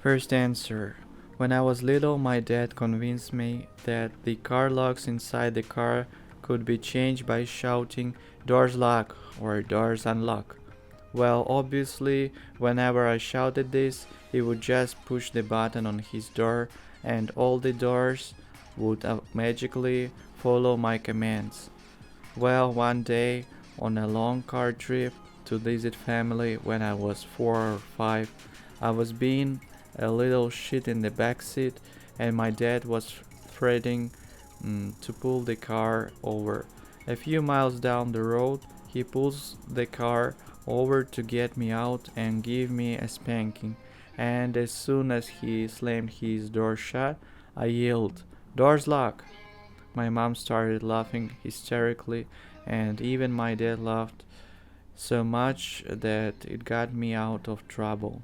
First answer. When I was little, my dad convinced me that the car locks inside the car could be changed by shouting, "Doors lock" or "Doors unlock." Well, obviously, whenever I shouted this, he would just push the button on his door and all the doors would magically follow my commands. Well, one day, on a long car trip to visit family when I was 4 or 5, I was being a little shit in the back seat, and my dad was threatening to pull the car over. A few miles down the road, he pulls the car over to get me out and give me a spanking. And as soon as he slammed his door shut, I yelled, "Doors lock!" My mom started laughing hysterically, and even my dad laughed so much that it got me out of trouble.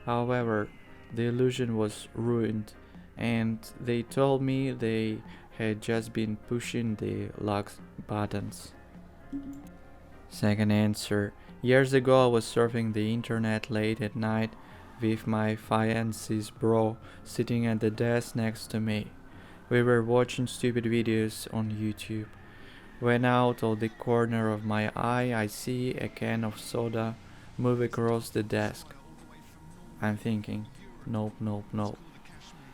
However, the illusion was ruined, and they told me they had just been pushing the lock buttons. Second answer. Years ago, I was surfing the internet late at night with my fiance's bro sitting at the desk next to me. We were watching stupid videos on YouTube. When out of the corner of my eye, I see a can of soda move across the desk. I'm thinking, nope, nope, nope,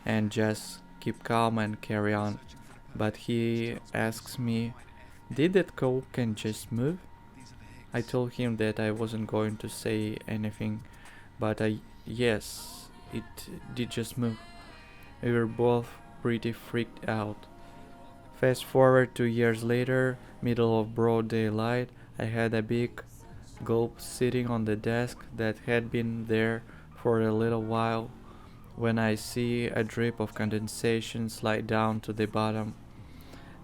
and just keep calm and carry on. But he asks me, "Did that coke can just move?" I told him that I wasn't going to say anything, but yes, it did just move. We were both pretty freaked out. Fast forward 2 years later, middle of broad daylight, I had a big gulp sitting on the desk that had been there for a little while when I see a drip of condensation slide down to the bottom.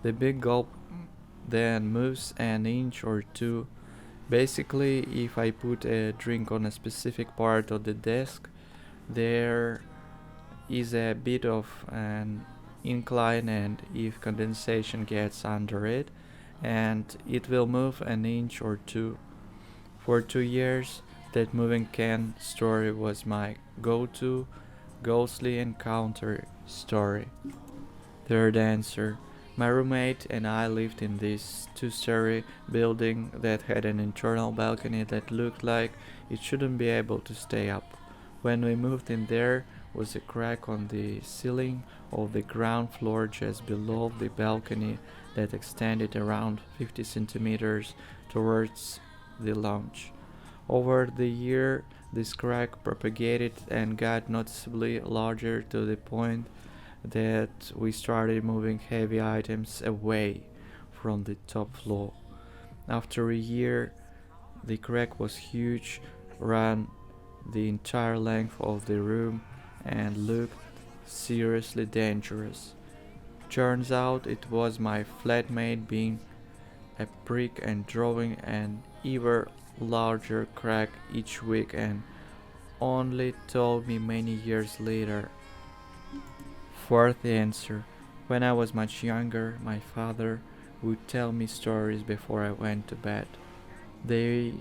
The big gulp then moves an inch or two. Basically, if I put a drink on a specific part of the desk, there is a bit of an incline, and if condensation gets under it, and it will move an inch or two. For 2 years, that moving can story was my go-to ghostly encounter story. Third answer. My roommate and I lived in this two-story building that had an internal balcony that looked like it shouldn't be able to stay up. When we moved in, there was a crack on the ceiling of the ground floor just below the balcony that extended around 50 centimeters towards the lounge. Over the year, this crack propagated and got noticeably larger to the point that we started moving heavy items away from the top floor. After a year, the crack was huge, ran the entire length of the room, and looked seriously dangerous. Turns out it was my flatmate being a prick and drawing an ever larger crack each week, and only told me many years later. Fourth answer. When I was much younger, my father would tell me stories before I went to bed. They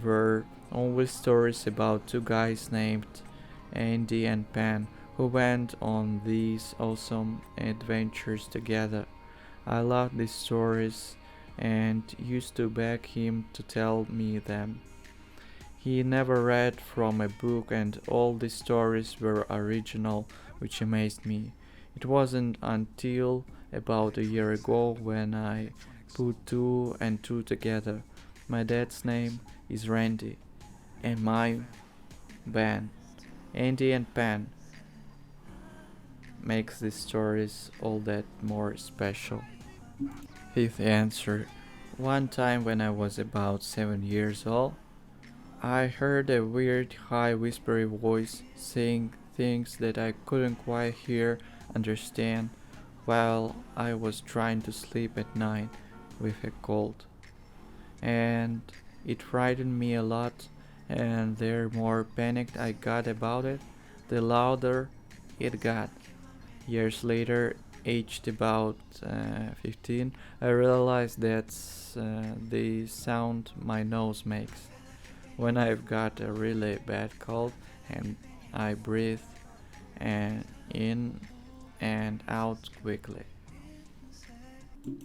were always stories about two guys named Andy and Pan who went on these awesome adventures together. I loved these stories and used to beg him to tell me them. He never read from a book, and all the stories were original, which amazed me. It wasn't until about a year ago when I put two and two together. My dad's name is Randy, and my band, Andy and Pan, makes these stories all that more special. Fifth answer. One time when I was about 7 years old, I heard a weird, high, whispery voice saying things that I couldn't quite understand while I was trying to sleep at night with a cold. And it frightened me a lot, and the more panicked I got about it, the louder it got. Years later, aged about 15, I realized that's the sound my nose makes when I've got a really bad cold and I breathe and in and out quickly.